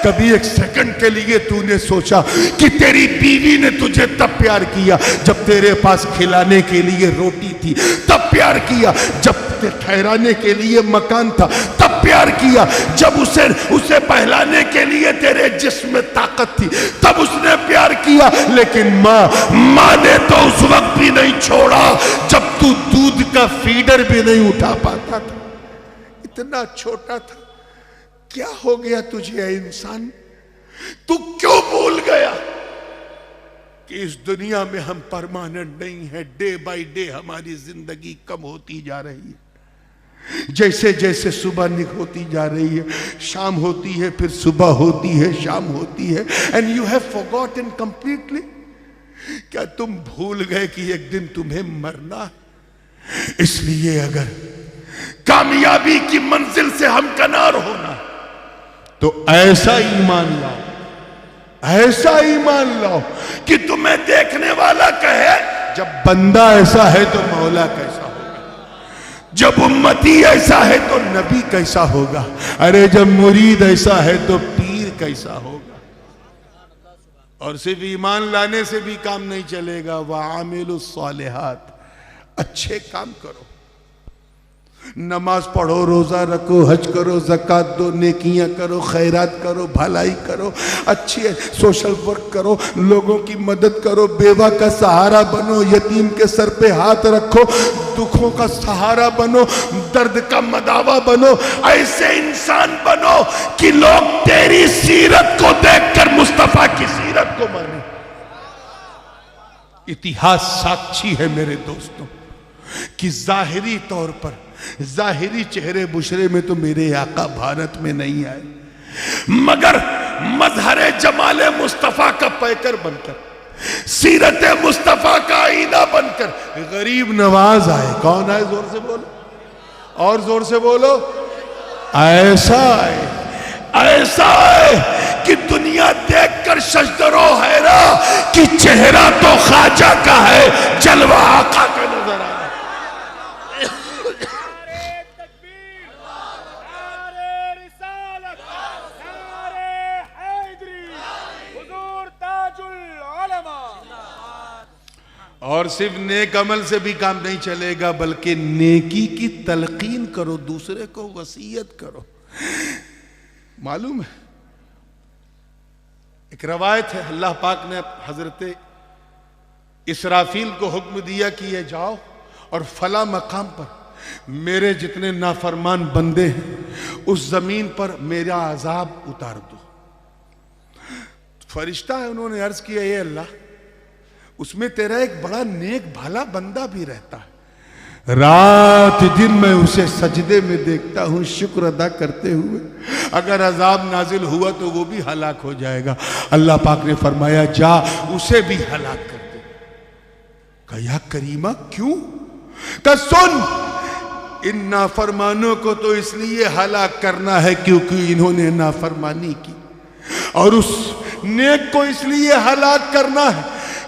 कभी एक सेकंड के लिए तूने सोचा कि तेरी बीवी ने तुझे तब प्यार किया जब तेरे पास खिलाने के लिए रोटी थी, तब प्यार किया जब ठहराने के लिए मकान था, तब प्यार किया जब उसे पहलाने के लिए तेरे जिस्म में ताकत थी, तब उसने प्यार किया। लेकिन मां ने तो उस वक्त भी नहीं छोड़ा जब तू दूध का फीडर भी नहीं उठा पाता था। इतना छोटा था। क्या हो गया तुझे इंसान? तू क्यों भूल गया कि इस दुनिया में हम परमानेंट नहीं है? डे बाय डे हमारी जिंदगी कम होती जा रही है। जैसे जैसे सुबह होती जा रही है, शाम होती है, फिर सुबह होती है, शाम होती है, and you have forgotten completely. क्या तुम भूल गए कि एक दिन तुम्हें मरना है? इसलिए अगर कामयाबी की मंजिल से हमकनार होना तो ऐसा ईमान लाओ, ऐसा ईमान लाओ कि तुम्हें देखने वाला कहे जब बंदा ऐसा है तो मौला कैसा होगा, जब उम्मती ऐसा है तो नबी कैसा होगा, अरे जब मुरीद ऐसा है तो पीर कैसा होगा। और सिर्फ ईमान लाने से भी काम नहीं चलेगा। वामिलुस सालिहात, अच्छे काम करो। नमाज पढ़ो, रोजा रखो, हज करो, ज़कात दो, नेकियां करो, खैरात करो, भलाई करो, अच्छी सोशल वर्क करो, लोगों की मदद करो, बेवा का सहारा बनो, यतीम के सर पे हाथ रखो, दुखों का सहारा बनो, दर्द का मदावा बनो। ऐसे इंसान बनो कि लोग तेरी सीरत को देखकर मुस्तफा की सीरत को माने। इतिहास साक्षी है मेरे दोस्तों कि जाहिरी तौर पर, जाहिरी चेहरे बुशरे में तो मेरे आका भारत में नहीं आए, मगर मजहरे जमाले मुस्तफा का पैकर बनकर, सीरत मुस्तफा का आईना बनकर गरीब नवाज आए। कौन आए? जोर से बोलो, और जोर से बोलो। ऐसा आए, ऐसा है कि दुनिया देखकर सजदरो हैरा कि चेहरा तो ख्वाजा का है, जलवा आका का नजर आ रहा है। और सिर्फ नेक अमल से भी काम नहीं चलेगा, बल्कि नेकी की तलकीन करो, दूसरे को वसीयत करो। मालूम है, एक रवायत है, अल्लाह पाक ने हजरत इसराफील को हुक्म दिया कि ये जाओ और फला मकाम पर मेरे जितने नाफरमान बंदे हैं उस जमीन पर मेरा अजाब उतार दो। फरिश्ता है, उन्होंने अर्ज किया, ये अल्लाह, उसमें तेरा एक बड़ा नेक भला बंदा भी रहता है, रात दिन मैं उसे सजदे में देखता हूं शुक्र अदा करते हुए, अगर अजाब नाजिल हुआ तो वो भी हलाक हो जाएगा। अल्लाह पाक ने फरमाया जा उसे भी हलाक कर दे। कहा या करीमा क्यों? कहा सुन, इन नाफरमानों को तो इसलिए हलाक करना है क्योंकि इन्होंने नाफरमानी की, और उस नेक को इसलिए हलाक करना है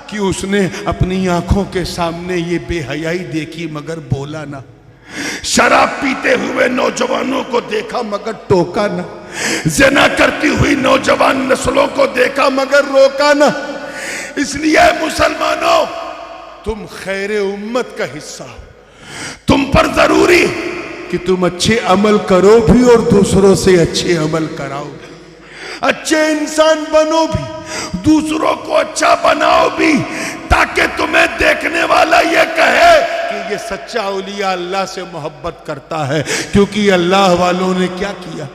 कि उसने अपनी आंखों के सामने ये बेहयाई देखी मगर बोला ना, शराब पीते हुए नौजवानों को देखा मगर टोका ना, ज़िना करती हुई नौजवान नस्लों को देखा मगर रोका ना। इसलिए मुसलमानों, तुम खैर उम्मत का हिस्सा हो, तुम पर जरूरी कि तुम अच्छे अमल करो भी और दूसरों से अच्छे अमल कराओ भी, अच्छे इंसान बनो भी, दूसरों को अच्छा बनाओ भी, ताकि तुम्हें देखने वाला ये कहे कि ये सच्चा औलिया अल्लाह से मोहब्बत करता है। क्योंकि अल्लाह वालों ने क्या किया,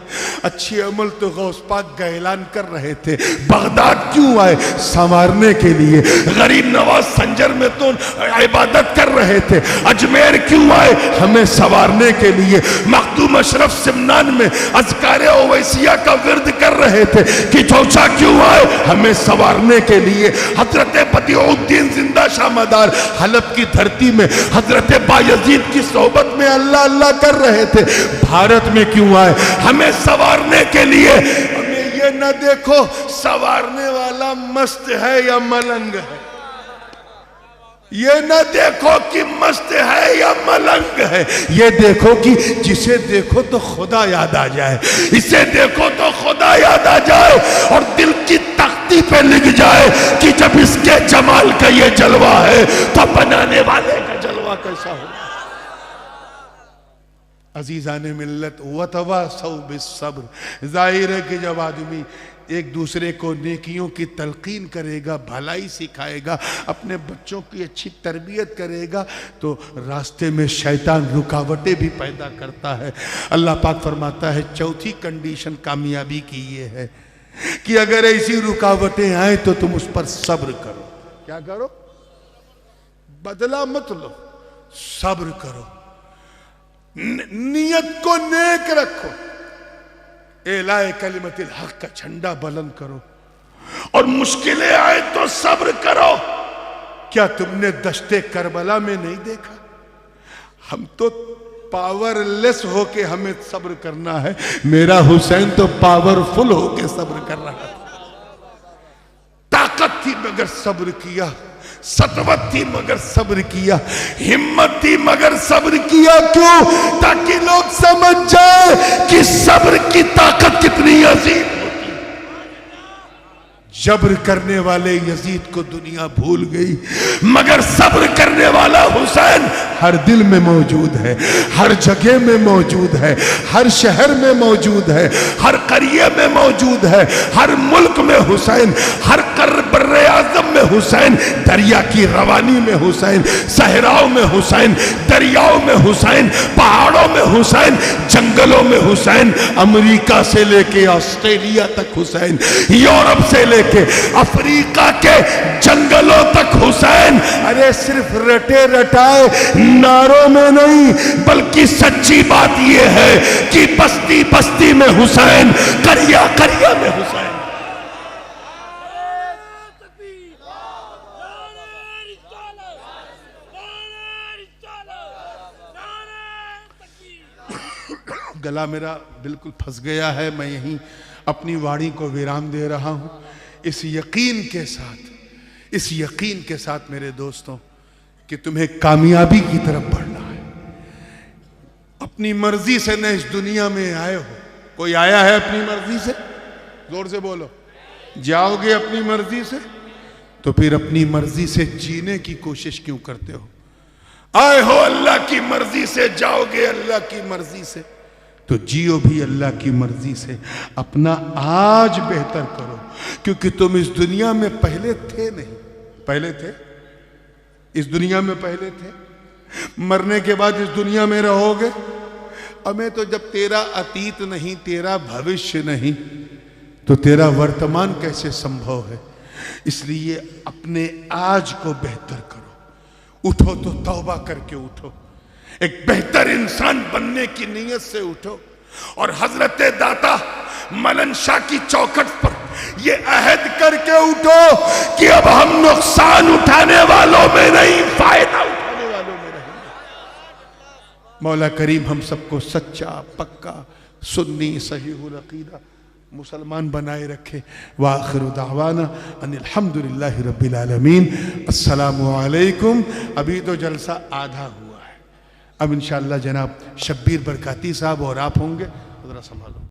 अच्छे अमल तो गौस पाक का ऐलान कर रहे थे, बगदाद क्यों आए? संवारने के लिए। गरीब नवाज संजर में तो इबादत कर रहे थे, अजमेर क्यों आए? हमें संवारने के लिए। मखदूम अशरफ सिमनान में अज़कारे ओवैसिया का विर्द कर रहे थे कि चौचा क्यों आए? हमें संवारने के लिए। हजरत बदिउद्दीन जिंदा शामदार हलब की धरती में हजरत बायजीद की सोहबत में अल्लाह अल्लाह कर रहे थे। भारत में क्यों आए? हमें संवारने के लिए। हमें ये न देखो संवारने वाला मस्त है या मलंग है, ये न देखो कि मस्त है या मलंग है, ये देखो कि जिसे देखो तो खुदा याद आ जाए, इसे देखो तो खुदा याद आ जाए और दिल की तख्ती पे लिख जाए कि जब इसके जमाल का ये जलवा है तो बनाने वाले का जलवा कैसा हो। अजीजाने मिल्लत वतवासौ बिस्सब्र, जाहिर है कि जब आदमी एक दूसरे को नेकियों की तलकीन करेगा, भलाई सिखाएगा, अपने बच्चों की अच्छी तरबियत करेगा, तो रास्ते में शैतान रुकावटें भी पैदा करता है। अल्लाह पाक फरमाता है चौथी कंडीशन कामयाबी की ये है कि अगर ऐसी रुकावटें आए तो तुम उस पर सब्र करो। क्या करो? बदला मत लो, सब्र करो, नियत को नेक रखो, एलाए कलिमतिल हक का झंडा बुलंद करो, और मुश्किलें आए तो सब्र करो। क्या तुमने दश्ते करबला में नहीं देखा? हम तो पावरलेस होके हमें सब्र करना है, मेरा हुसैन तो पावरफुल होके सब्र कर रहा था। ताकत थी मगर सब्र किया, सतवत थी मगर सब्र किया, हिम्मत थी मगर सब्र किया। क्यों? ताकि लोग समझ जाए कि सब्र की ताकत कितनी अजीम होती है। जब्र करने वाले यजीद को दुनिया भूल गई, मगर सब्र करने वाला हुसैन हर दिल में मौजूद है, हर जगह में मौजूद है, हर शहर में मौजूद है, हर करिए में मौजूद है, हर मुल्क में हुसैन, हर बर्रे आज़म में हुसैन, दरिया की रवानी में हुसैन, सहराओं में हुसैन, दरियाओं में हुसैन, पहाड़ों में हुसैन, जंगलों में हुसैन, अमेरिका से लेके ऑस्ट्रेलिया तक हुसैन, यूरोप से लेके अफ्रीका के जंगलों तक हुसैन। अरे सिर्फ रटे रटाए नारों में नहीं, बल्कि सच्ची बात यह है कि बस्ती बस्ती में हुसैन, करिया करिया में हुसैन। गला मेरा बिल्कुल फंस गया है, मैं यहीं अपनी वाणी को विराम दे रहा हूं, इस यकीन के साथ मेरे दोस्तों कि तुम्हें कामयाबी की तरफ बढ़ना है। अपनी मर्जी से न इस दुनिया में आए हो, कोई आया है अपनी मर्जी से? जोर से बोलो। जाओगे अपनी मर्जी से तो फिर अपनी मर्जी से जीने की कोशिश क्यों करते हो? आए हो अल्लाह की मर्जी से, जाओगे अल्लाह की मर्जी से, तो जियो भी अल्लाह की मर्जी से। अपना आज बेहतर करो, क्योंकि तुम इस दुनिया में पहले थे नहीं। पहले थे इस दुनिया में, पहले थे, मरने के बाद इस दुनिया में रहोगे। हमें तो जब तेरा अतीत नहीं, तेरा भविष्य नहीं, तो तेरा वर्तमान कैसे संभव है? इसलिए अपने आज को बेहतर करो। उठो तो तौबा करके उठो, एक बेहतर इंसान बनने की नीयत से उठो, और हजरत दाता मलन शाह की चौखट पर यह अहद करके उठो कि अब हम नुकसान उठाने वालों में नहीं, फायदा उठाने वालों में रहेंगे। मौला करीम हम सबको सच्चा पक्का सुन्नी सहीहुल अकीदा मुसलमान बनाए रखे। व आखिरु दावाना अनिल हम्दुलिल्लाहि रब्बिल आलमीन। अस्सलामु अलैकुम। अभी तो जलसा आधा हुआ है, अब इंशाअल्लाह जनाब शब्बीर बरकाती साहब और आप होंगे, जरा संभालो।